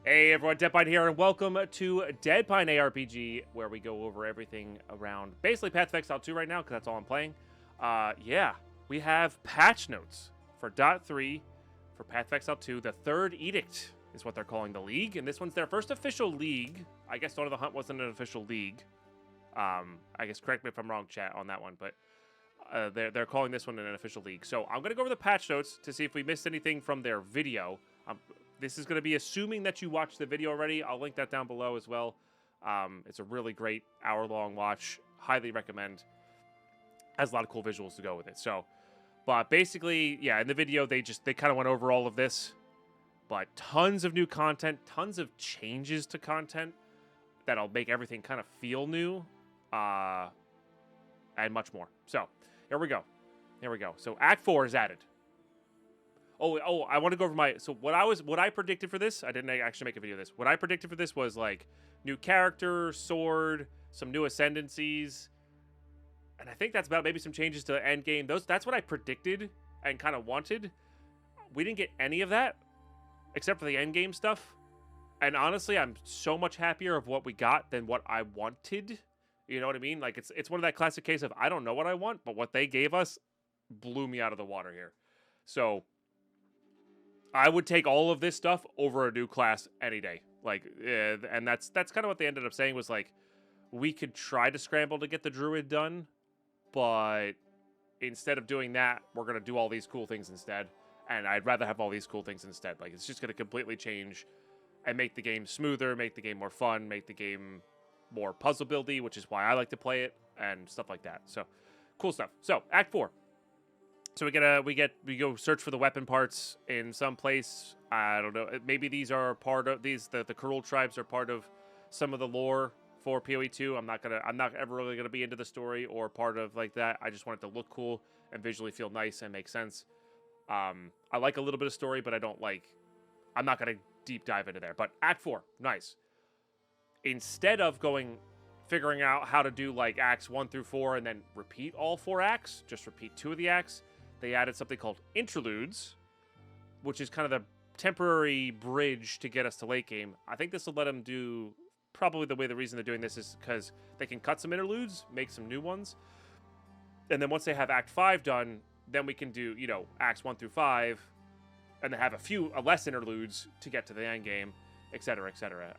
Hey everyone, DeadPine here, and welcome to DeadPine ARPG, where we go over everything around basically Path of Exile 2 right now, because that's all I'm playing. Yeah, we have patch notes for .3 for Path of Exile 2. The Third Edict is what they're calling the League, and this one's their first official league. I guess Dawn of the Hunt wasn't an official league. I guess correct me if I'm wrong, chat, on that one, but they're calling this one an official league. So I'm going to go over the patch notes to see if we missed anything from their video. This is going to be assuming that you watched the video already. I'll link that down below as well. It's a really great hour-long watch. Highly recommend. Has a lot of cool visuals to go with it. So, but basically, yeah, in the video, they kind of went over all of this. But tons of new content, tons of changes to content that'll make everything kind of feel new, and much more. So, here we go. Here we go. So, Act 4 is added. Oh, I want to go over what I predicted for this. I didn't actually make a video of this. What I predicted for this was like new character, sword, some new ascendancies, and I think that's about maybe some changes to end game. That's what I predicted and kind of wanted. We didn't get any of that except for the end game stuff. And honestly, I'm so much happier of what we got than what I wanted. You know what I mean? Like it's one of that classic case of I don't know what I want, but what they gave us blew me out of the water here. So I would take all of this stuff over a new class any day. Like, and that's kind of what they ended up saying was like, we could try to scramble to get the druid done, but instead of doing that, we're going to do all these cool things instead. And I'd rather have all these cool things instead. Like, it's just going to completely change and make the game smoother, make the game more fun, make the game more puzzle buildy, which is why I like to play it and stuff like that. So, cool stuff. So, Act 4. So we go search for the weapon parts in some place. I don't know. Maybe these are part of the Kurul tribes are part of some of the lore for PoE2. I'm not ever really gonna be into the story or part of like that. I just want it to look cool and visually feel nice and make sense. I like a little bit of story, but I'm not gonna deep dive into there. But Act 4, nice. Instead of figuring out how to do like acts 1 through 4 and then repeat all 4 acts, just repeat 2 of the acts. They added something called interludes, which is kind of the temporary bridge to get us to late game. I think this will let them do, probably the reason they're doing this is because they can cut some interludes, make some new ones. And then once they have Act 5 done, then we can do, Acts 1 through 5, and then have a less interludes to get to the end game, etc., etc.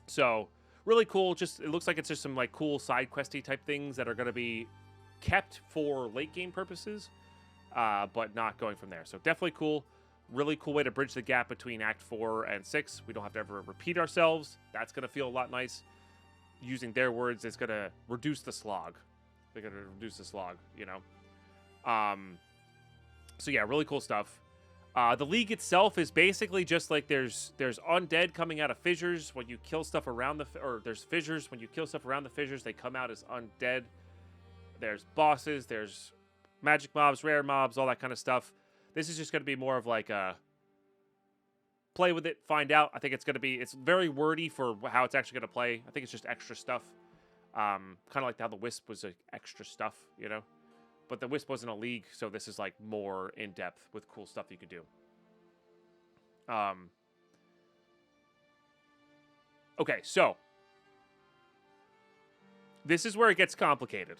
So, really cool. It looks like it's just some like cool side questy type things that are going to be kept for late game purposes, but not going from there. So definitely cool. Really cool way to bridge the gap between Act 4 and 6. We don't have to ever repeat ourselves. That's going to feel a lot nice. Using their words, it's going to reduce the slog. They're going to reduce the slog, So yeah, really cool stuff. The League itself is basically just like there's undead coming out of fissures when you kill stuff around there's fissures when you kill stuff around the fissures. They come out as undead. There's bosses, there's magic mobs, rare mobs, all that kind of stuff. This is just going to be more of like a play with it, find out. I think it's very wordy for how it's actually going to play. I think it's just extra stuff. Kind of like how the Wisp was extra stuff, But the Wisp wasn't a league, so this is like more in-depth with cool stuff you could do. Okay, so this is where it gets complicated.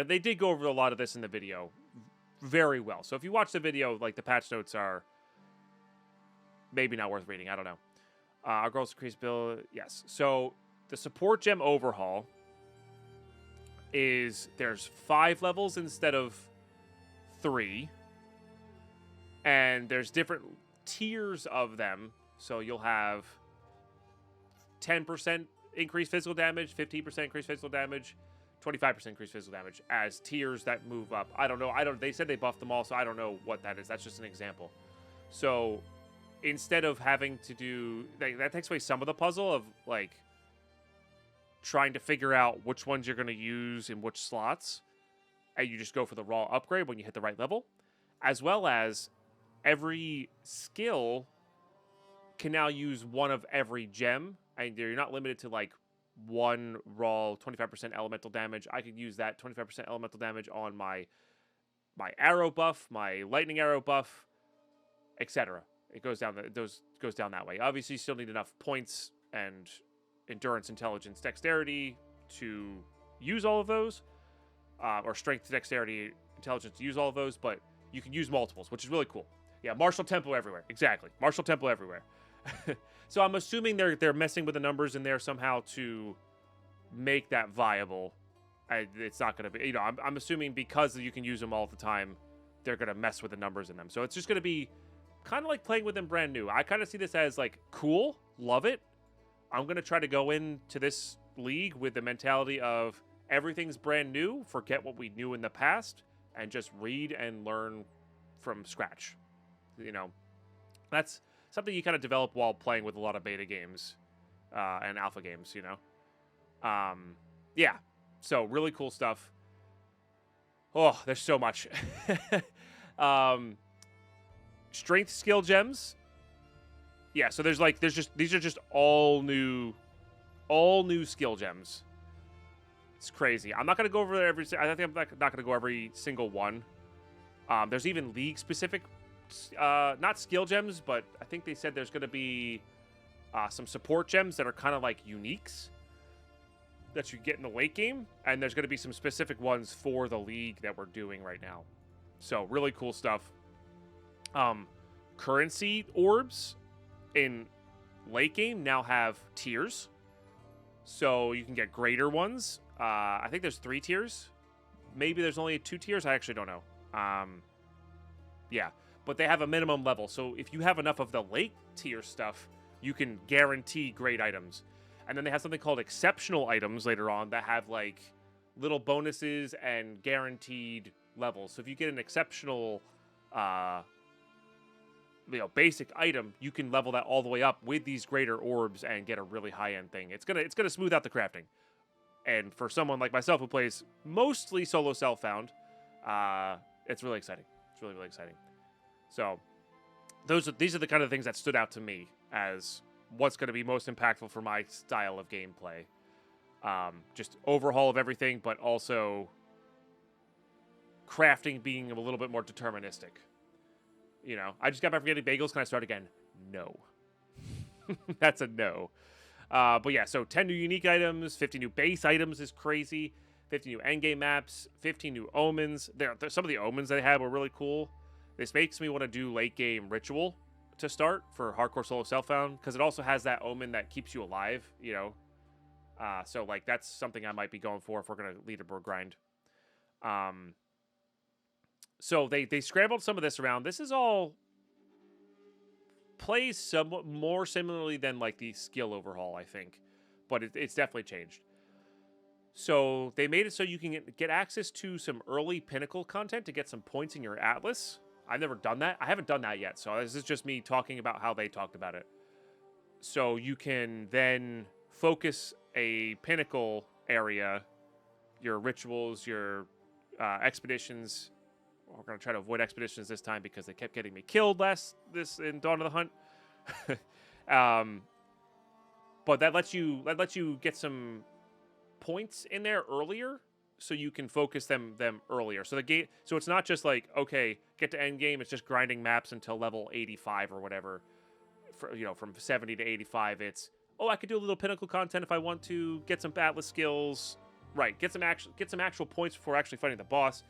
They did go over a lot of this in the video very well. So if you watch the video, like the patch notes are maybe not worth reading. I don't know. Our goals increase build. Yes. So the support gem overhaul is there's 5 levels instead of 3. And there's different tiers of them. So you'll have 10% increased physical damage, 15% increased physical damage, 25% increased physical damage as tiers that move up. I don't know. They said they buffed them all, so I don't know what that is. That's just an example. So instead of having to do that takes away some of the puzzle of like trying to figure out which ones you're going to use in which slots, and you just go for the raw upgrade when you hit the right level, as well as every skill can now use one of every gem, and you're not limited to like one raw 25% elemental damage. I could use that 25% elemental damage on my arrow buff, my lightning arrow buff, etc. It goes down goes down that way. Obviously, you still need enough points and endurance, intelligence, dexterity to use all of those, or strength, dexterity, intelligence to use all of those. But you can use multiples, which is really cool. Yeah, martial tempo everywhere. Exactly, martial tempo everywhere. So I'm assuming they're messing with the numbers in there somehow to make that viable. It's not going to be, I'm assuming because you can use them all the time, they're going to mess with the numbers in them. So it's just going to be kind of like playing with them brand new. I kind of see this as like cool, love it. I'm going to try to go into this league with the mentality of everything's brand new, forget what we knew in the past, and just read and learn from scratch. That's something you kind of develop while playing with a lot of beta games and alpha games, Yeah, so really cool stuff. Oh, there's so much. Strength skill gems. Yeah, so these are just all new skill gems. It's crazy. I'm not gonna go over there I think I'm not gonna go every single one. There's even league specific, not skill gems, but I think they said there's gonna be some support gems that are kind of like uniques that you get in the late game, and there's gonna be some specific ones for the league that we're doing right now. So really cool stuff. Currency orbs in late game now have tiers, so you can get greater ones. I think there's 3 tiers. Maybe there's only 2 tiers. I actually don't know. Yeah, but they have a minimum level. So if you have enough of the late tier stuff, you can guarantee great items. And then they have something called exceptional items later on that have like little bonuses and guaranteed levels. So if you get an exceptional, basic item, you can level that all the way up with these greater orbs and get a really high-end thing. It's gonna smooth out the crafting. And for someone like myself who plays mostly solo self-found, it's really exciting. It's really, really exciting. So these are the kind of things that stood out to me as what's going to be most impactful for my style of gameplay. Just overhaul of everything, but also crafting being a little bit more deterministic. I just got back from getting bagels. Can I start again? No. That's a no. But yeah, so 10 new unique items, 50 new base items is crazy, 50 new endgame maps, 15 new omens. Some of the omens they had were really cool. This makes me want to do late game ritual to start for hardcore solo self-found, because it also has that omen that keeps you alive, so like that's something I might be going for if we're going to leaderboard grind. So they scrambled some of this around. This is all plays somewhat more similarly than like the skill overhaul, I think, but it's definitely changed. So they made it so you can get access to some early pinnacle content to get some points in your atlas. I've never done that. I haven't done that yet, so this is just me talking about how they talked about it. So you can then focus a pinnacle area, your rituals, your expeditions. We're going to try to avoid expeditions this time because they kept getting me killed in Dawn of the Hunt. But that lets you get some points in there earlier, so you can focus them earlier. So it's not just like, okay, get to end game. It's just grinding maps until level 85 or whatever. From 70 to 85, it's I could do a little pinnacle content if I want to get some atlas skills. Right, get some actual points before actually fighting the boss.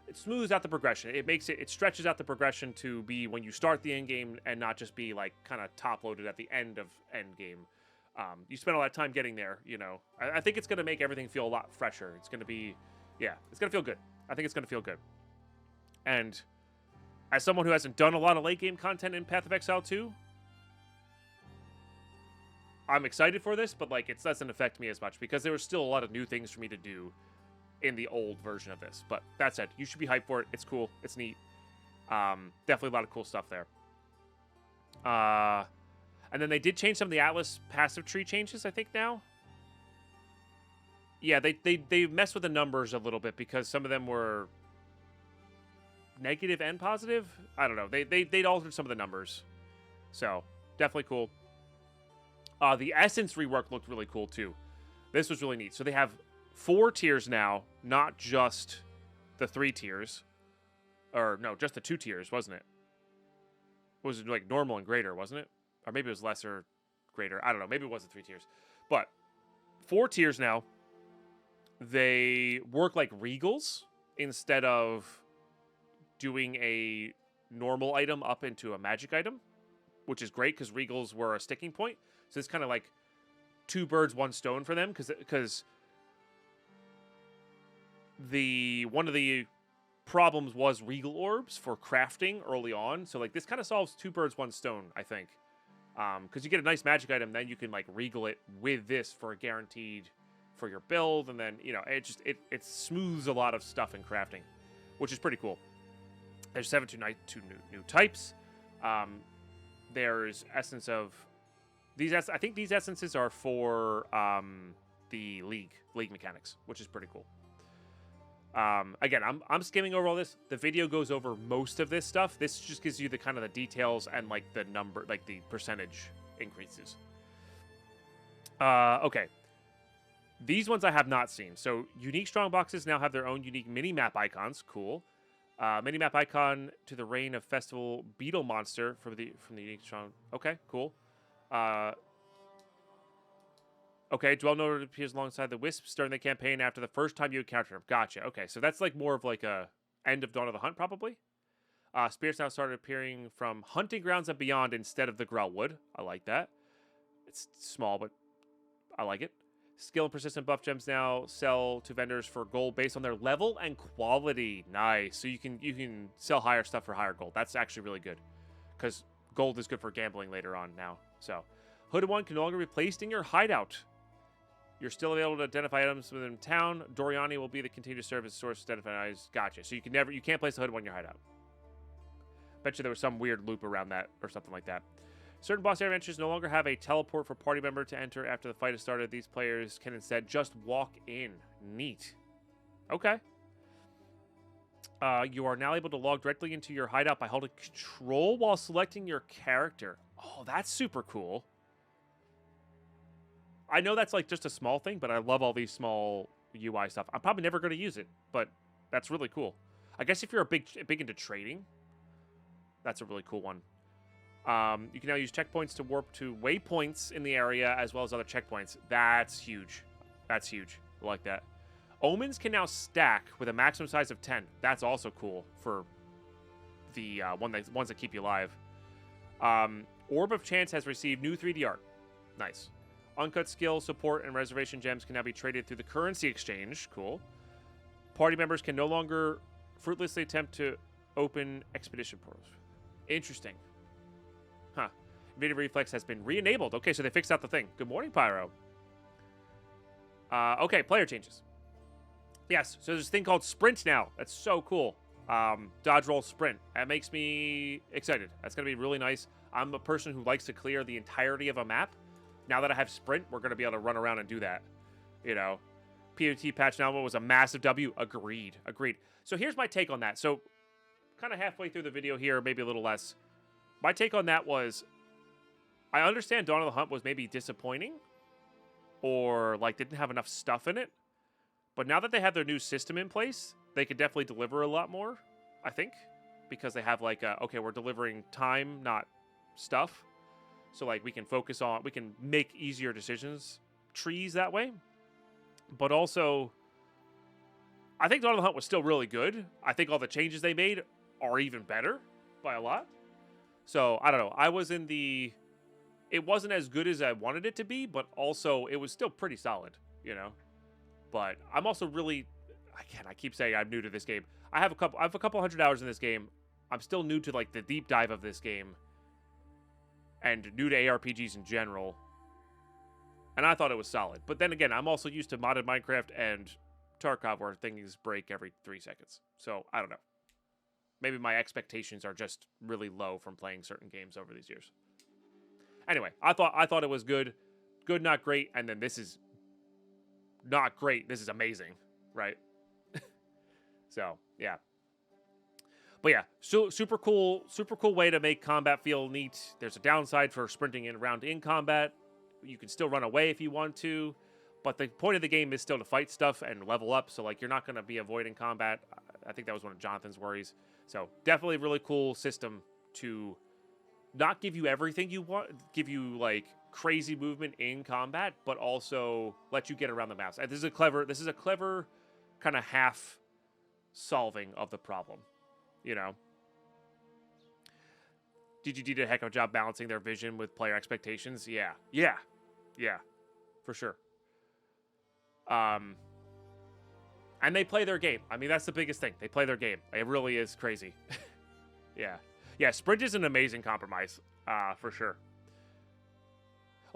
It smooths out the progression. It stretches out the progression to be when you start the end game and not just be like kind of top loaded at the end of end game. You spend all that time getting there, I think it's going to make everything feel a lot fresher. It's going to be, it's going to feel good. I think it's going to feel good. And as someone who hasn't done a lot of late game content in Path of Exile 2, I'm excited for this, but like it doesn't affect me as much because there was still a lot of new things for me to do in the old version of this. But that said, you should be hyped for it. It's cool. It's neat. Definitely a lot of cool stuff there. And then they did change some of the Atlas passive tree changes, I think, now. Yeah, they messed with the numbers a little bit because some of them were negative and positive. I don't know. They'd altered some of the numbers. So, definitely cool. The Essence rework looked really cool, too. This was really neat. So they have 4 tiers now, not just the 3 tiers. Or, no, just the 2 tiers, wasn't it? was like normal and greater, wasn't it? Or maybe it was lesser, greater. I don't know. Maybe it wasn't 3 tiers. But 4 tiers now. They work like regals instead of doing a normal item up into a magic item, which is great because regals were a sticking point. So it's kind of like 2 birds, 1 stone for them because one of the problems was regal orbs for crafting early on. So like this kind of solves 2 birds, 1 stone, I think. Because you get a nice magic item, then you can like regal it with this for a guaranteed for your build, and then it smooths a lot of stuff in crafting, which is pretty cool. There's 2 new types. There's essence of these. I think these essences are for the league mechanics, which is pretty cool. Again, I'm skimming over all this. The video goes over most of this stuff. This just gives you the kind of the details and like the number, like the percentage increases. Okay. These ones I have not seen. So unique strong boxes now have their own unique mini-map icons. Cool. Mini-map icon to the Reign of Festival Beetle Monster from the unique strong. Okay, cool. Okay, Dwell Node appears alongside the Wisps during the campaign after the first time you encounter him. Gotcha. Okay, so that's like more of like a end of Dawn of the Hunt, probably. Spirits now started appearing from hunting grounds and beyond instead of the Grellwood. I like that. It's small, but I like it. Skill and persistent buff gems now sell to vendors for gold based on their level and quality. Nice. So you can sell higher stuff for higher gold. That's actually really good because gold is good for gambling later on now. So Hooded One can no longer be placed in your hideout. You're still able to identify items within town. Doriani will be the continued service source to identify items. Gotcha. So you can't place the Hooded One in your hideout. Bet you there was some weird loop around that or something like that. Certain boss area entries no longer have a teleport for party member to enter after the fight has started. These players can instead just walk in. Neat. Okay. You are now able to log directly into your hideout by holding control while selecting your character. Oh, that's super cool. I know that's like just a small thing, but I love all these small UI stuff. I'm probably never going to use it, but that's really cool. I guess if you're big into trading, that's a really cool one. You can now use checkpoints to warp to waypoints in the area as well as other checkpoints. That's huge. That's huge. I like that. Omens can now stack with a maximum size of 10. That's also cool for the ones that keep you alive. Orb of Chance has received new 3D art. Nice. Uncut skill, support, and reservation gems can now be traded through the currency exchange. Cool. Party members can no longer fruitlessly attempt to open expedition portals. Interesting. Huh. Invader Reflex has been re-enabled. Okay, so they fixed out the thing. Good morning, Pyro. Okay, player changes. Yes, so there's a thing called Sprint now. That's so cool. Dodge, roll, sprint. That makes me excited. That's going to be really nice. I'm a person who likes to clear the entirety of a map. Now that I have sprint, we're going to be able to run around and do that. You know, POT patch now was a massive W. Agreed. Agreed. So here's my take on that. So kind of halfway through the video here, maybe a little less. My take on that was, I understand Dawn of the Hunt was maybe disappointing or like didn't have enough stuff in it. But now that they have their new system in place, they could definitely deliver a lot more, I think. Because they have like, okay, we're delivering time, not stuff. So like we can make easier decisions, trees that way. But also, I think Dawn of the Hunt was still really good. I think all the changes they made are even better by a lot. So, I don't know. It wasn't as good as I wanted it to be, but also it was still pretty solid, you know? But I'm also really, again, I keep saying I'm new to this game. I have a couple 100 hours in this game. I'm still new to like the deep dive of this game and new to ARPGs in general. And I thought it was solid. But then again, I'm also used to modded Minecraft and Tarkov where things break every 3 seconds. So, I don't know. Maybe my expectations are just really low from playing certain games over these years. Anyway, I thought it was good. Good, not great. And then this is not great. This is amazing, right? So, yeah. But yeah, so super cool way to make combat feel neat. There's a downside for sprinting around in combat. You can still run away if you want to. But the point of the game is still to fight stuff and level up. So, like, you're not going to be avoiding combat. I think that was one of Jonathan's worries. So, definitely really cool system to not give you everything you want, give you like crazy movement in combat, but also let you get around the maps. And this is a clever kind of half solving of the problem, you know. DGD did a heck of a job balancing their vision with player expectations. Yeah, for sure. And they play their game. I mean, that's the biggest thing. They play their game. It really is crazy. Yeah. Sprint is an amazing compromise, for sure.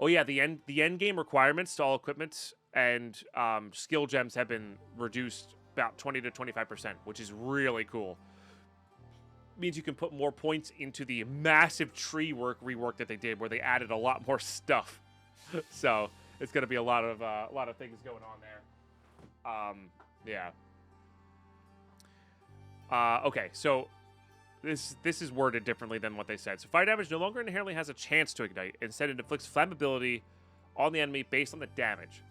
Oh yeah, the end game requirements to all equipment and skill gems have been reduced about 20 to 25%, which is really cool. Means you can put more points into the massive tree rework that they did, where they added a lot more stuff. So it's going to be a lot of things going on there. Yeah. Okay, so this is worded differently than what they said. So fire damage no longer inherently has a chance to ignite. Instead, it inflicts flammability on the enemy based on the damage.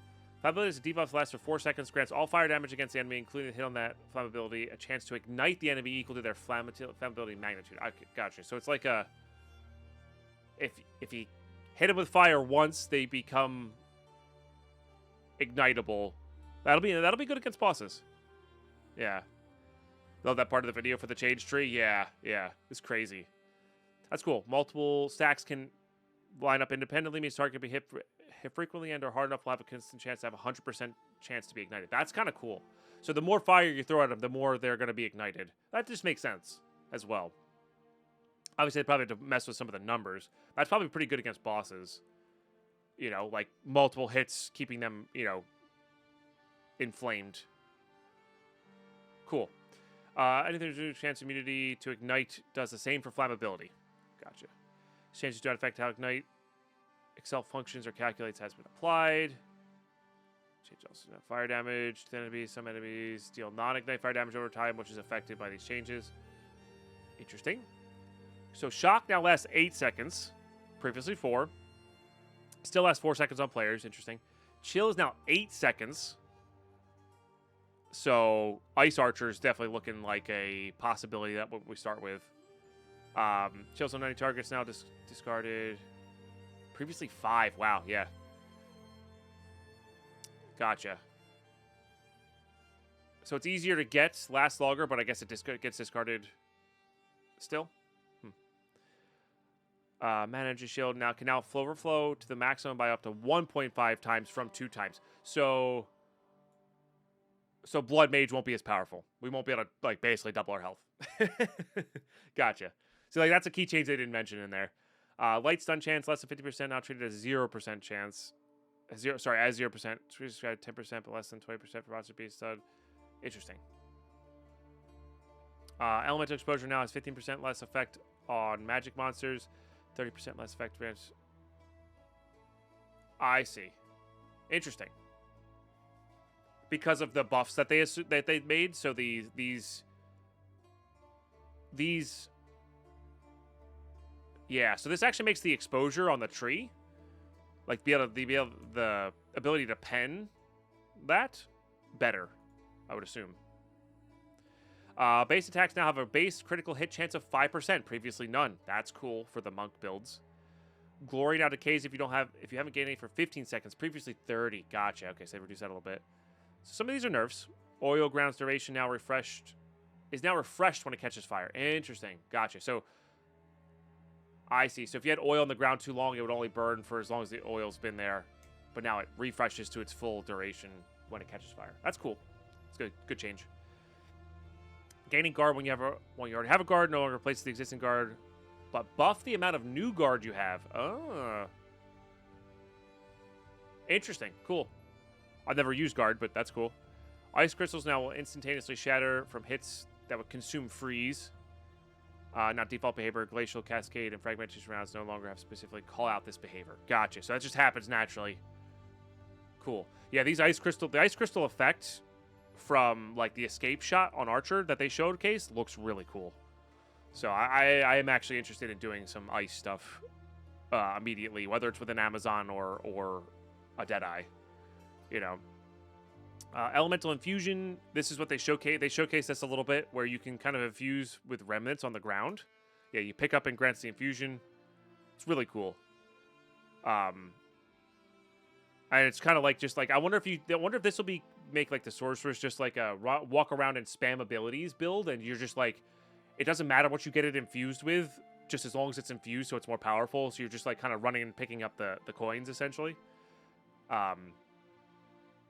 Flammability is a debuff that lasts for 4 seconds, grants all fire damage against the enemy, including the hit on that flammability, a chance to ignite the enemy equal to their flammability magnitude. Okay, gotcha. So it's like a... If you hit them with fire once, they become ignitable. That'll be good against bosses. Yeah. Love that part of the video for the change tree. Yeah. It's crazy. That's cool. Multiple stacks can line up independently, means target can be hit frequently and or hard enough will have a constant chance to have a 100% chance to be ignited. That's kind of cool. So the more fire you throw at them, the more they're going to be ignited. That just makes sense as well. Obviously, they probably have to mess with some of the numbers. That's probably pretty good against bosses. You know, like multiple hits, keeping them, you know, inflamed. Cool. Anything to do with chance immunity to ignite does the same for flammability. Gotcha. Changes do not affect how ignite Excel functions or calculates has been applied. Change also fire damage to enemies. Some enemies deal non-ignite fire damage over time, which is affected by these changes. Interesting. So shock now lasts 8 seconds, previously 4. Still lasts 4 seconds on players. Interesting. Chill is now 8 seconds. So Ice Archer is definitely looking like a possibility that we start with. Chills on 90 targets now discarded. Previously 5. Wow, yeah. Gotcha. So it's easier to get, lasts longer, but I guess it gets discarded still. Manage a shield now can overflow to the maximum by up to 1.5 times from 2 times. So Blood Mage won't be as powerful. We won't be able to, like, basically double our health. Gotcha. So, like, that's a key change they didn't mention in there. Light stun chance, less than 50%, now treated as 0% chance. As 0%. Treated as 10%, but less than 20% for monster beast stun. Interesting. Elemental exposure now has 15% less effect on magic monsters. 30% less effect against... I see. Interesting. Because of the buffs that they made, so these yeah, so this actually makes the exposure on the tree, like the ability to pen that better, I would assume. Base attacks now have a base critical hit chance of 5%, previously none. That's cool for the monk builds. Glory now decays if you haven't gained any for 15 seconds, previously 30. Gotcha. Okay, so they reduced that a little bit. So some of these are nerfs. Oil grounds duration is now refreshed when it catches fire. Interesting. Gotcha. So I see. So if you had oil on the ground too long, it would only burn for as long as the oil's been there. But now it refreshes to its full duration when it catches fire. That's cool. It's good. Good change. Gaining guard when you already have a guard no longer replaces the existing guard, but buff the amount of new guard you have. Oh. Interesting. Cool. I've never used guard, but that's cool. Ice crystals now will instantaneously shatter from hits that would consume freeze. Not default behavior. Glacial cascade and fragmentation rounds no longer have specifically call out this behavior. Gotcha. So that just happens naturally. Cool. Yeah, the ice crystal effect from like the escape shot on Archer that they showcased looks really cool. So I am actually interested in doing some ice stuff immediately, whether it's with an Amazon or a Deadeye. You know, elemental infusion. This is what they showcase. They showcase this a little bit, where you can kind of infuse with remnants on the ground. Yeah, you pick up and grants the infusion. It's really cool. And it's kind of like just like I wonder if this will be make like the sorceress just like a walk around and spam abilities build, and you're just like it doesn't matter what you get it infused with, just as long as it's infused, so it's more powerful. So you're just like kind of running and picking up the coins essentially.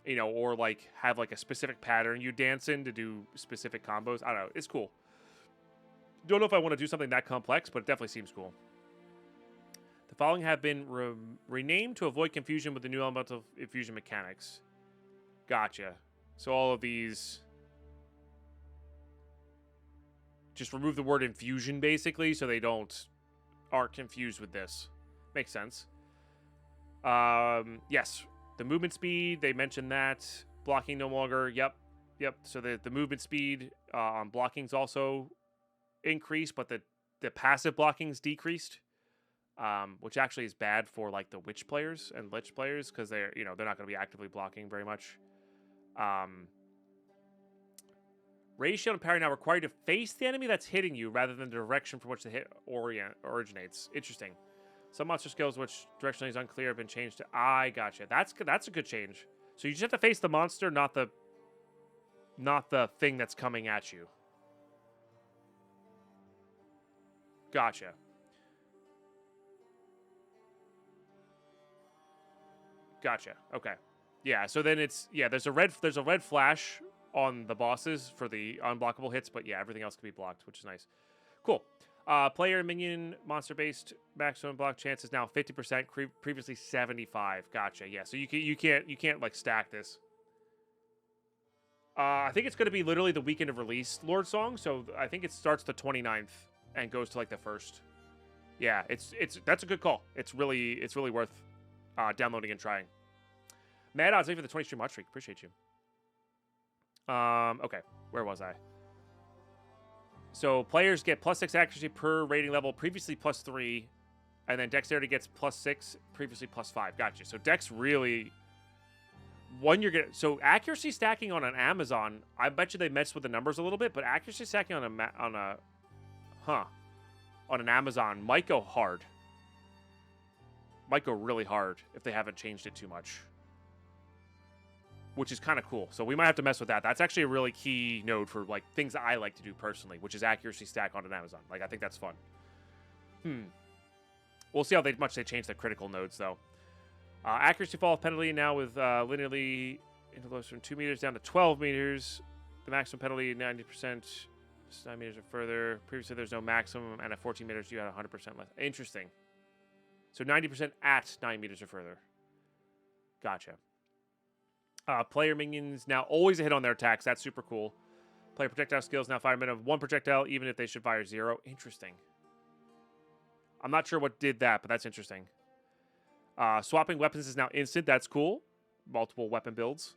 You know, or like have like a specific pattern you dance in to do specific combos. I don't know. It's cool. Don't know if I want to do something that complex, but it definitely seems cool. The following have been renamed to avoid confusion with the new elemental infusion mechanics. Gotcha. So all of these just remove the word infusion basically, so they aren't confused with this. Makes sense. Yes. The movement speed, they mentioned that. Blocking no longer. Yep. So the movement speed on blocking's also increased, but the passive blocking's decreased, which actually is bad for like the witch players and lich players because they're not going to be actively blocking very much. Raise shield and parry now require you to face the enemy that's hitting you rather than the direction from which the hit originates. Interesting. Some monster skills which directionally is unclear have been changed to... I gotcha. That's a good change. So you just have to face the monster, not the thing that's coming at you. Gotcha. Okay. Yeah, so then there's a red flash on the bosses for the unblockable hits, but yeah, everything else can be blocked, which is nice. Cool. Player minion monster-based maximum block chance is now 50%, previously 75. Gotcha. Yeah, so you can't like stack this. I think it's going to be literally the weekend of release Lord Song, so I think it starts the 29th and goes to like the 1st. Yeah, that's a good call. It's really worth downloading and trying. Mad Odds, thank you for the 20 stream watch streak. Appreciate you. Okay, where was I? So players get +6 accuracy per rating level, previously +3, and then dexterity gets +6, previously +5. Gotcha. So dex really, so accuracy stacking on an Amazon, I bet you they messed with the numbers a little bit, but accuracy stacking on an Amazon might go hard. Might go really hard if they haven't changed it too much, which is kind of cool. So we might have to mess with that. That's actually a really key node for like things I like to do personally, which is accuracy stack on an Amazon. Like I think that's fun. We'll see how much they change the critical nodes though. Accuracy fall penalty now with linearly intervals from 2 meters down to 12 meters. The maximum penalty 90%, 9 meters or further. Previously there's no maximum, and at 14 meters you had 100% less. Interesting. So 90% at 9 meters or further. Gotcha. Player minions now always a hit on their attacks. That's super cool. Player projectile skills now fire a minimum of 1 projectile, even if they should fire 0. Interesting. I'm not sure what did that, but that's interesting. Swapping weapons is now instant. That's cool. Multiple weapon builds.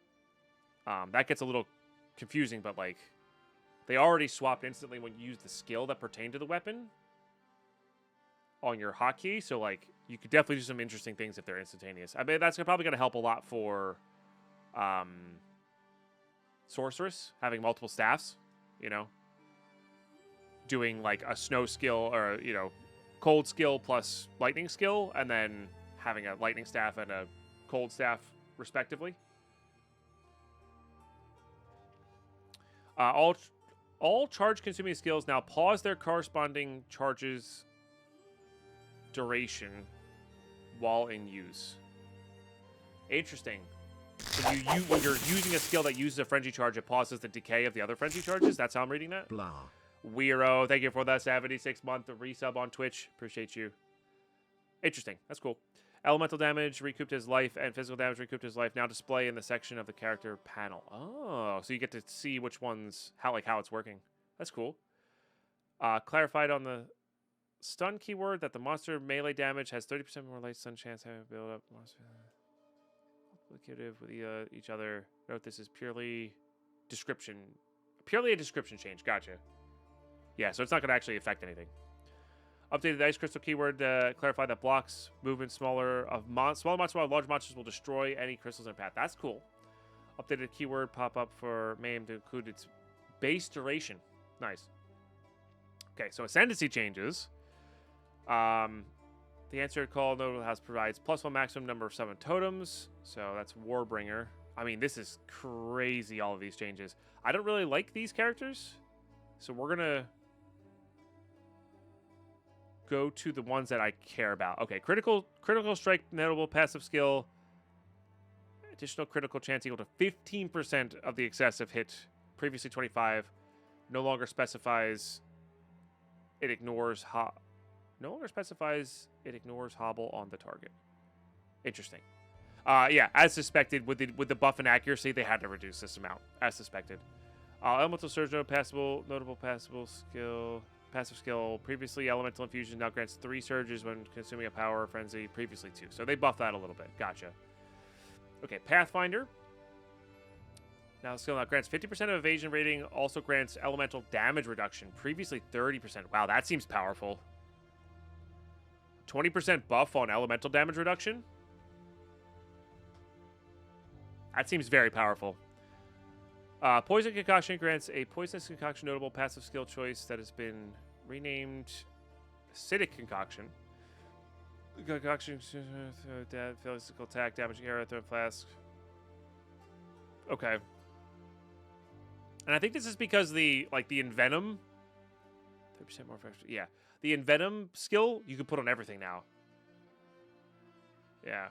That gets a little confusing, but like they already swapped instantly when you use the skill that pertained to the weapon on your hotkey. So like you could definitely do some interesting things if they're instantaneous. I mean, that's probably going to help a lot for sorceress having multiple staffs, doing like a snow skill or cold skill plus lightning skill, and then having a lightning staff and a cold staff respectively. All charge consuming skills now pause their corresponding charges duration while in use. Interesting. So when you're using a skill that uses a frenzy charge, it pauses the decay of the other frenzy charges. That's how I'm reading that. Blah. Weiro, thank you for that 76-month resub on Twitch. Appreciate you. Interesting. That's cool. Elemental damage recouped his life and physical damage recouped his life now display in the section of the character panel. Oh, so you get to see which ones, how it's working. That's cool. Clarified on the stun keyword that the monster melee damage has 30% more light stun chance having build up monster with each other. Note this is purely a description change. Gotcha. Yeah, so it's not going to actually affect anything. Updated the ice crystal keyword to clarify that blocks movement smaller monsters while large monsters will destroy any crystals in path. That's cool. Updated keyword pop up for MAME to include its base duration. Nice. Okay, so ascendancy changes. The answer to call notable house provides +1 maximum number of summon totems. So that's Warbringer. I mean, this is crazy, all of these changes. I don't really like these characters. So we're going to go to the ones that I care about. Okay, critical strike, notable passive skill. Additional critical chance equal to 15% of the excessive hit. Previously 25. No longer specifies it ignores hobble on the target. Interesting. Yeah, as suspected, with the buff and accuracy, they had to reduce this amount, as suspected. Elemental Surge, notable passive skill. Previously, Elemental Infusion now grants 3 surges when consuming a power or frenzy. Previously 2. So they buffed that a little bit. Gotcha. Okay, Pathfinder. Now, the skill now grants 50% of evasion rating. Also grants elemental damage reduction. Previously 30%. Wow, that seems powerful. 20% buff on elemental damage reduction. That seems very powerful. Poison Concoction grants a Poisonous Concoction notable passive skill choice that has been renamed Acidic Concoction. Concoction, physical attack, damaging arrow, throw flask. Okay. And I think this is because the Envenom. 30% more effective. Yeah. The Envenom skill you can put on everything now. Yeah.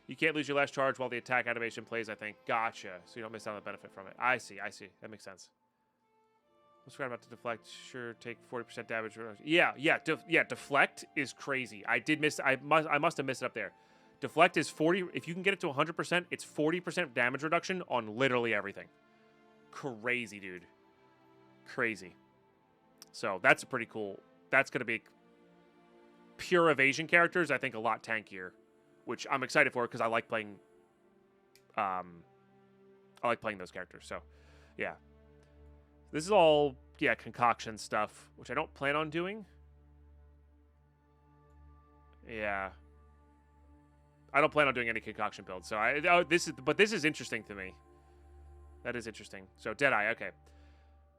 You can't lose your last charge while the attack animation plays, I think. Gotcha. So you don't miss out on the benefit from it. I see. That makes sense. What's right about to deflect? Sure, take 40% damage. Yeah. Deflect is crazy. I must have missed it up there. Deflect is 40. If you can get it to 100%, it's 40% damage reduction on literally everything. Crazy, dude. Crazy. So that's a pretty cool. That's gonna be pure evasion characters. I think a lot tankier, which I'm excited for because I like playing. I like playing those characters. So, yeah. This is all, concoction stuff, which I don't plan on doing. Yeah. I don't plan on doing any concoction builds. So this is interesting to me. That is interesting. So Deadeye, okay.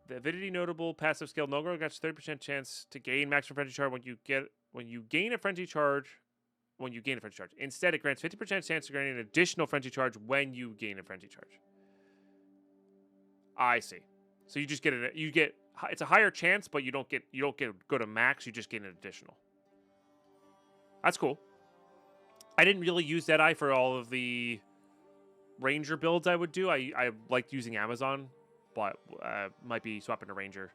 The avidity notable passive skill no longer gets 30% chance to gain maximum frenzy charge when you gain a frenzy charge. Instead, it grants 50% chance to gain an additional frenzy charge when you gain a frenzy charge. I see. So you just get it's a higher chance, but you don't go to max. You just get an additional. That's cool. I didn't really use Deadeye for all of the Ranger builds I would do. I liked using Amazon, but might be swapping to Ranger.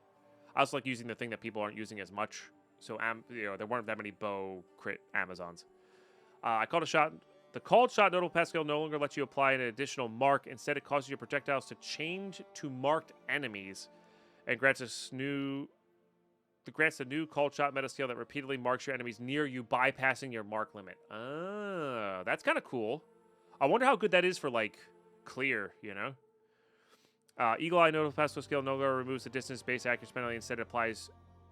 I also like using the thing that people aren't using as much. So there weren't that many bow crit Amazons. I called a shot. The called shot notable passive skill no longer lets you apply an additional mark. Instead, it causes your projectiles to change to marked enemies, and grants a new called shot meta skill that repeatedly marks your enemies near you, bypassing your mark limit. Ah, that's kind of cool. I wonder how good that is for clear. Eagle Eye notable passive skill no longer removes the distance base accuracy penalty. Instead, it applies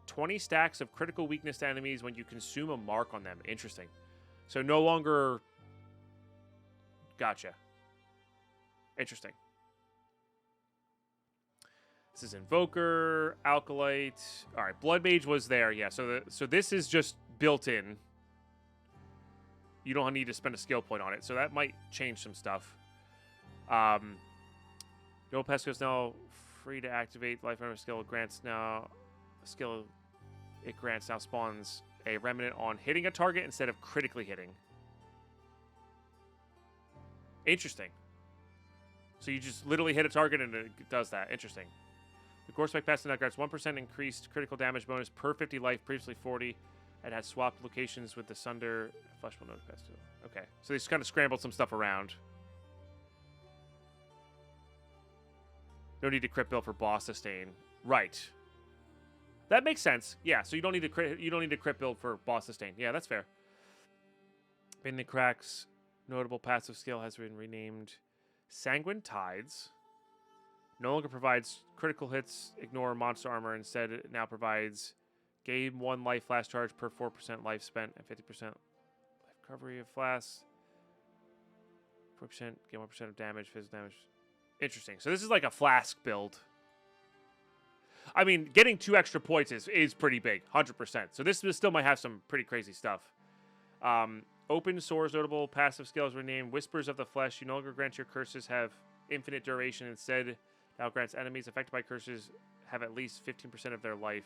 20 stacks of critical weakness to enemies when you consume a mark on them. Interesting. So no longer. Gotcha. Interesting. This is Invoker, Alkalite. All right, Blood Mage was there. Yeah, so this is just built in. You don't need to spend a skill point on it, so that might change some stuff. No Pesco is now free to activate. Life Armor skill grants now. Skill it grants now spawns a remnant on hitting a target instead of critically hitting. Interesting. So you just literally hit a target and it does that. Interesting. The Gore Spike Passive now grants 1% increased critical damage bonus per 50 life, previously 40, and has swapped locations with the Sunder Fleshbone Nose Pestle. Okay, so they just kind of scrambled some stuff around. No need to crit build for boss sustain. Right. That makes sense. Yeah, so you don't need to crit build for boss sustain. Yeah, that's fair. In the cracks. Notable passive skill has been renamed Sanguine Tides. No longer provides critical hits, ignore monster armor. Instead, it now provides gain 1 life flash charge per 4% life spent and 50% life recovery of flasks. 4% gain 1% of damage, physical damage. Interesting. So this is like a flask build. I mean, getting 2 extra points is pretty big, 100%. So this still might have some pretty crazy stuff. Open source notable passive skills renamed Whispers of the Flesh. You no longer grant your curses have infinite duration. Instead, now grants enemies affected by curses have at least 15% of their life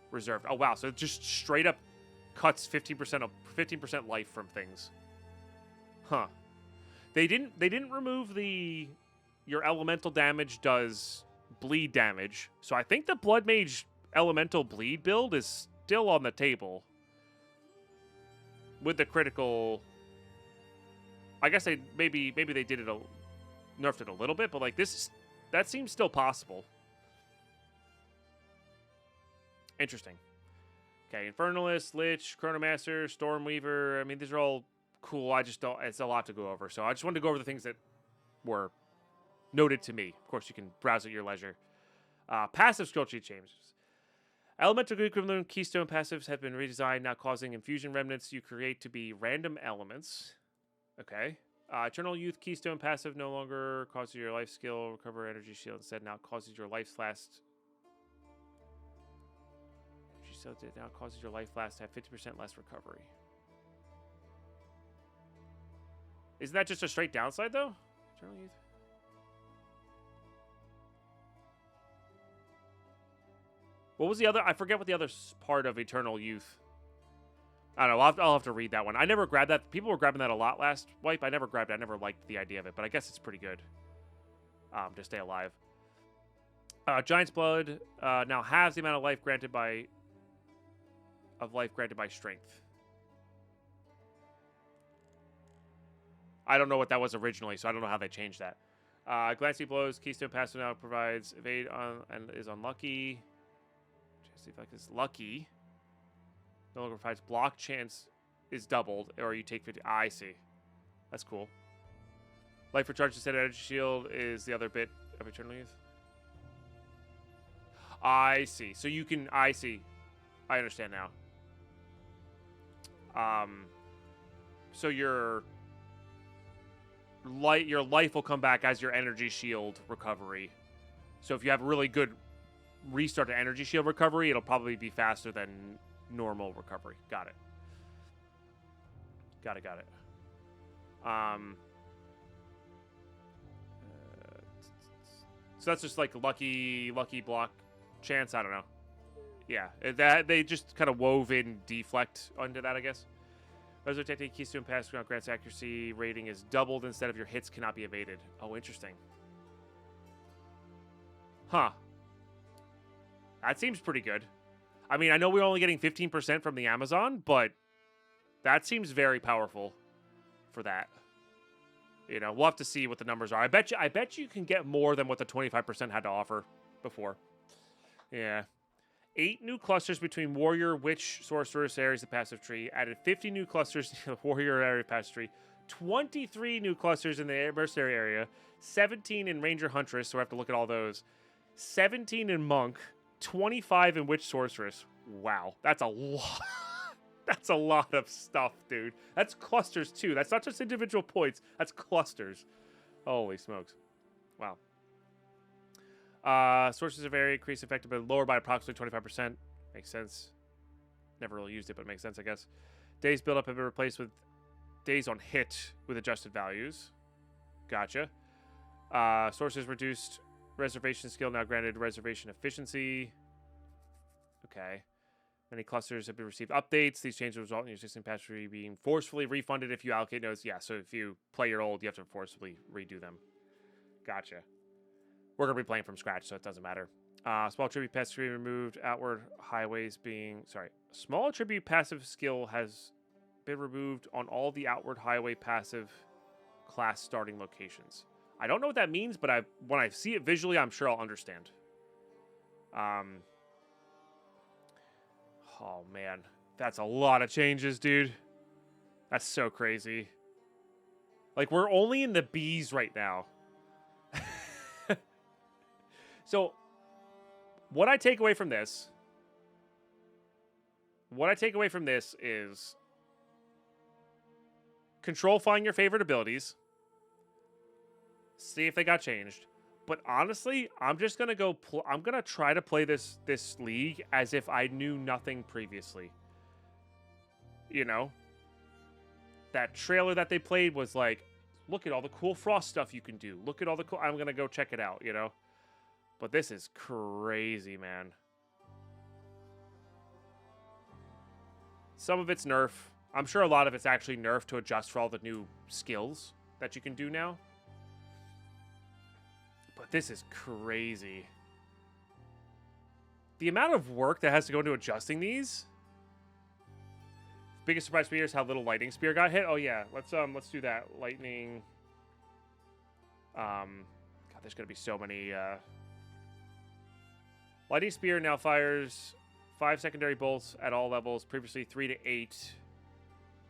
reserved. Oh wow! So it just straight up cuts 15% life from things. Huh? They didn't remove your elemental damage does bleed damage. So I think the Blood Mage elemental bleed build is still on the table. With the critical, I guess maybe they did it nerfed it a little bit, but like that seems still possible. Interesting. Okay, Infernalist, Lich, Chronomaster, Stormweaver. I mean, these are all cool. I just don't. It's a lot to go over, so I just wanted to go over the things that were noted to me. Of course, you can browse at your leisure. Passive skill tree changes. Elemental equivalent keystone passives have been redesigned, now causing infusion remnants you create to be random elements. Okay. Eternal Youth keystone passive no longer causes your life skill recover energy shield. Instead, now causes your life last. Energy shield now causes your life last to have 50% less recovery. Isn't that just a straight downside though? Eternal Youth. What was the other? I forget what the other part of Eternal Youth. I don't know. I'll have to read that one. I never grabbed that. People were grabbing that a lot last wipe. I never grabbed it. I never liked the idea of it, but I guess it's pretty good to stay alive. Giant's Blood now halves the amount of life granted by strength. I don't know what that was originally, so I don't know how they changed that. Glancing Blows Keystone passive now provides evade on and is unlucky. See if like this lucky. No longer provides block chance is doubled, or you take 50. I see. That's cool. Life recharge instead of energy shield is the other bit of Eternal Youth. I see. So you can. I see. I understand now. So your life will come back as your energy shield recovery. So if you have a really good restart to energy shield recovery, it'll probably be faster than normal recovery. Got it. Got it. So that's just like lucky block chance. I don't know. Yeah, that they just kind of wove in deflect onto that, I guess. Reservoir technique keystone pass grants accuracy rating is doubled instead of your hits cannot be evaded. Oh, interesting. Huh. That seems pretty good. I mean, I know we're only getting 15% from the Amazon, but that seems very powerful for that. You know, we'll have to see what the numbers are. I bet you can get more than what the 25% had to offer before. Yeah. 8 new clusters between Warrior, Witch, Sorceress areas of passive tree. Added 50 new clusters in the Warrior area of passive tree. 23 new clusters in the Mercenary area. 17 in Ranger Huntress, so we have to look at all those. 17 in Monk. 25 in Witch Sorceress. Wow, that's a lot. That's a lot of stuff, dude. That's clusters too. That's not just individual points. That's clusters. Holy smokes. Wow. Sources of area increase effective but lower by approximately 25%. Makes sense. Never really used it, but it makes sense, I guess. Days build up have been replaced with days on hit with adjusted values. Gotcha. Sources reduced reservation skill now granted reservation efficiency. Okay. Many clusters have been received updates. These changes result in your existing patch tree being forcefully refunded if you allocate nodes. Yeah, so if you play your old, you have to forcibly redo them. Gotcha. We're going to be playing from scratch, so it doesn't matter. Small tribute passive tree removed. Outward highways being... Sorry. Small tribute passive skill has been removed on all the outward highway passive class starting locations. I don't know what that means, but when I see it visually, I'm sure I'll understand. Oh, man. That's a lot of changes, dude. That's so crazy. Like, we're only in the Bs right now. So, what I take away from this is control find your favorite abilities. See if they got changed. But honestly, I'm just gonna go. I'm gonna try to play this league as if I knew nothing previously. You know, that trailer that they played was like, look at all the cool Frost stuff you can do. Look at all the cool. I'm gonna go check it out. You know, but this is crazy, man. Some of it's nerf. I'm sure a lot of it's actually nerf to adjust for all the new skills that you can do now. But this is crazy. The amount of work that has to go into adjusting these. Biggest surprise for me is how little lightning spear got hit. Oh yeah, let's do that. Lightning. God, there's gonna be so many. Lightning spear now fires 5 secondary bolts at all levels. Previously 3 to 8.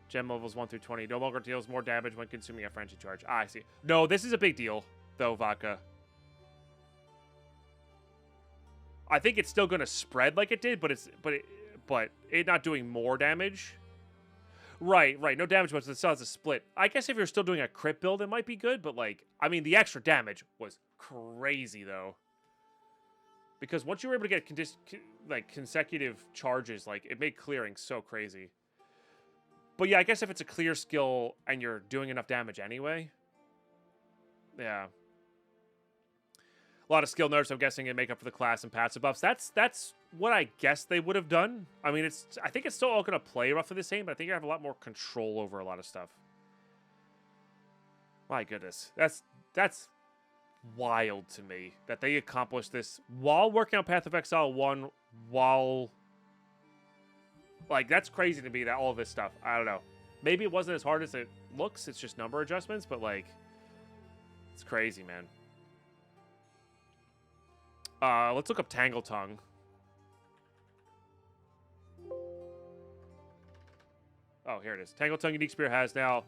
Gem levels 1 through 20. No longer deals more damage when consuming a frenzy charge. Ah, I see. No, this is a big deal, though, Vodka. I think it's still going to spread like it did, but it not doing more damage. Right. No damage, but it still has a split. I guess if you're still doing a crit build, it might be good, but like, I mean, the extra damage was crazy though. Because once you were able to get consecutive charges, like it made clearing so crazy. But yeah, I guess if it's a clear skill and you're doing enough damage anyway. Yeah. A lot of skill nerfs, I'm guessing, and make up for the class and passive buffs. That's what I guess they would have done. I mean, I think it's still all going to play roughly the same, but I think you have a lot more control over a lot of stuff. My goodness. That's wild to me that they accomplished this while working on Path of Exile 1, while... Like, that's crazy to me that all of this stuff, I don't know. Maybe it wasn't as hard as it looks. It's just number adjustments, but, like, it's crazy, man. Let's look up Tangle Tongue. Oh, here it is. Tangle Tongue Unique Spear has now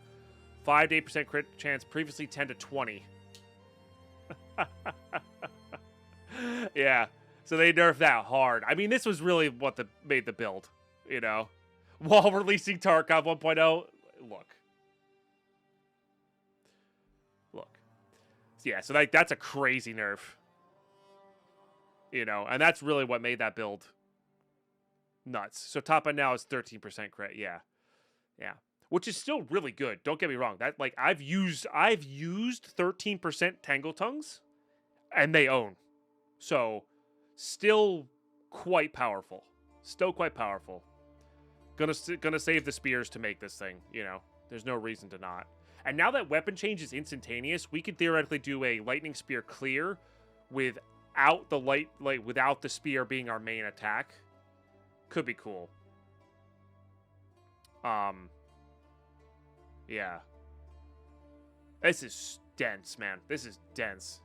5 to 8% crit chance, previously 10 to 20. Yeah. So they nerfed that hard. I mean, this was really what made the build. You know, while releasing Tarkov 1.0, look. Yeah, so that's a crazy nerf. You know, and that's really what made that build nuts. So top end now is 13% crit. Yeah, which is still really good. Don't get me wrong. That like I've used 13% Tangle Tongues, and they own. So still quite powerful. Gonna save the spears to make this thing, you know. There's no reason to not. And now that weapon change is instantaneous, we could theoretically do a lightning spear clear without the without the spear being our main attack. Could be cool. Yeah. This is dense, man. This is dense.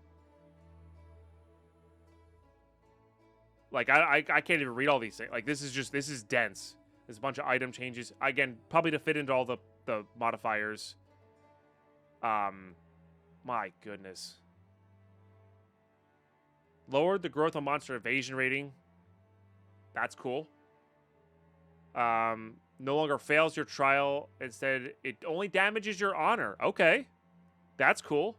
Like I can't even read all these things. Like this is dense. There's a bunch of item changes. Again, probably to fit into all the modifiers. My goodness. Lowered the growth on monster evasion rating. That's cool. No longer fails your trial. Instead, it only damages your honor. Okay. That's cool.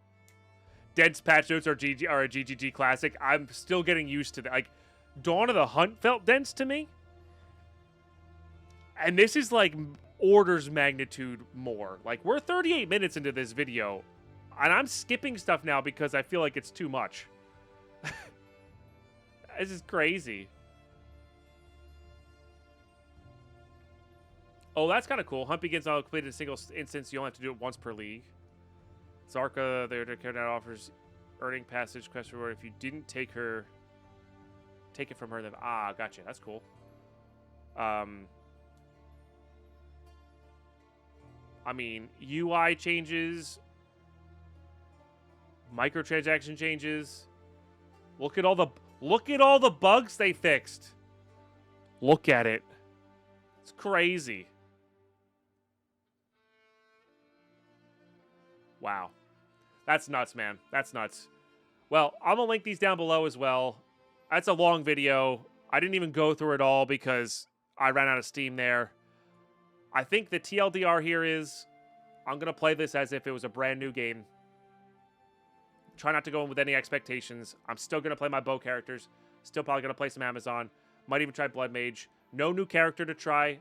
Dense patch notes are a GGG classic. I'm still getting used to that. Like, Dawn of the Hunt felt dense to me. And this is like orders magnitude more. Like, we're 38 minutes into this video, and I'm skipping stuff now because I feel like it's too much. This is crazy. Oh, that's kind of cool. Hunt begins on completed in a single instance. You only have to do it once per league. Zarka, their care now offers earning passage quest reward if you didn't take it from her. Then gotcha. That's cool. I mean, UI changes, microtransaction changes. Look at all the bugs they fixed. Look at it. It's crazy. Wow. That's nuts, man. That's nuts. Well, I'm going to link these down below as well. That's a long video. I didn't even go through it all because I ran out of steam there. I think the TLDR here is I'm going to play this as if it was a brand new game. Try not to go in with any expectations. I'm still going to play my bow characters. Still probably going to play some Amazon. Might even try Blood Mage. No new character to try.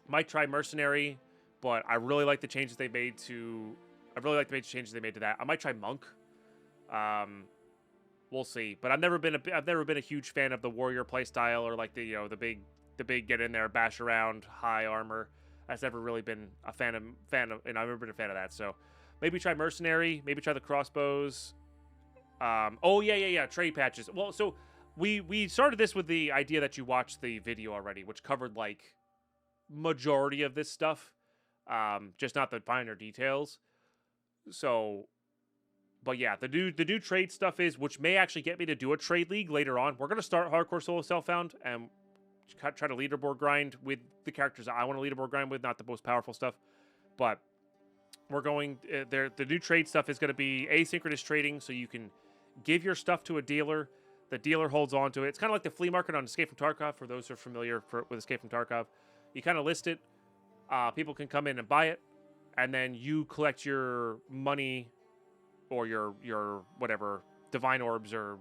Might try Mercenary, but I really like the changes they made to... I really like the changes they made to that. I might try Monk. We'll see. But I've never been a huge fan of the warrior playstyle, or like the big get in there, bash around, high armor. That's never really been a fan of, and I've never been a fan of that. So maybe try Mercenary. Maybe try the crossbows. Oh yeah. Trade patches. Well, so we started this with the idea that you watched the video already, which covered like majority of this stuff, just not the finer details. So, but yeah, the new trade stuff is, which may actually get me to do a trade league later on. We're gonna start hardcore solo self-found and try to leaderboard grind with the characters I want to leaderboard grind with, not the most powerful stuff. But we're going there. The new trade stuff is going to be asynchronous trading, so you can give your stuff to a dealer. The dealer holds on to it. It's kind of like the flea market on Escape from Tarkov. For those who are familiar with Escape from Tarkov, you kind of list it. People can come in and buy it, and then you collect your money or your whatever divine orbs or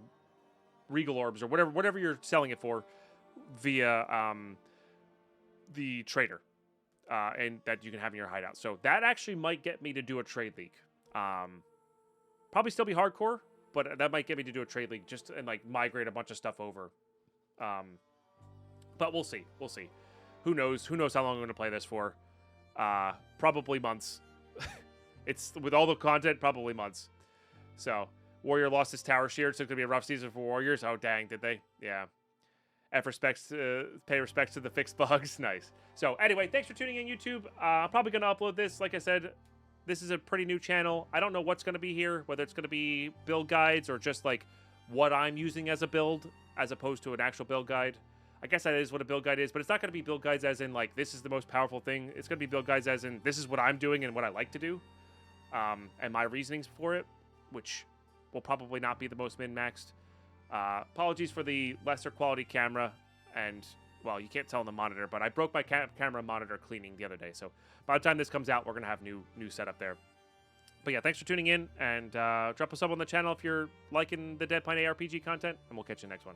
regal orbs or whatever you're selling it for via the trader, and that you can have in your hideout. So that actually might get me to do a trade league. Probably still be hardcore, but that might get me to do a trade league just and like migrate a bunch of stuff over. But we'll see. We'll see. Who knows? Who knows how long I'm going to play this for? Probably months. It's with all the content, probably months. So Warrior lost his tower shield, so it's going to be a rough season for Warriors. Oh dang, did they? Yeah. Pay respects to the fixed bugs. Nice. So anyway, thanks for tuning in, YouTube. I'm probably going to upload this. Like I said, this is a pretty new channel. I don't know what's going to be here, whether it's going to be build guides or just like what I'm using as a build as opposed to an actual build guide. I guess that is what a build guide is, but it's not going to be build guides as in like this is the most powerful thing. It's going to be build guides as in this is what I'm doing and what I like to do, and my reasonings for it, which will probably not be the most min-maxed. Apologies for the lesser quality camera, and, well, you can't tell on the monitor, but I broke my camera monitor cleaning the other day, so by the time this comes out, we're going to have new setup there. But yeah, thanks for tuning in, and drop a sub on the channel if you're liking the DeadPine ARPG content, and we'll catch you next one.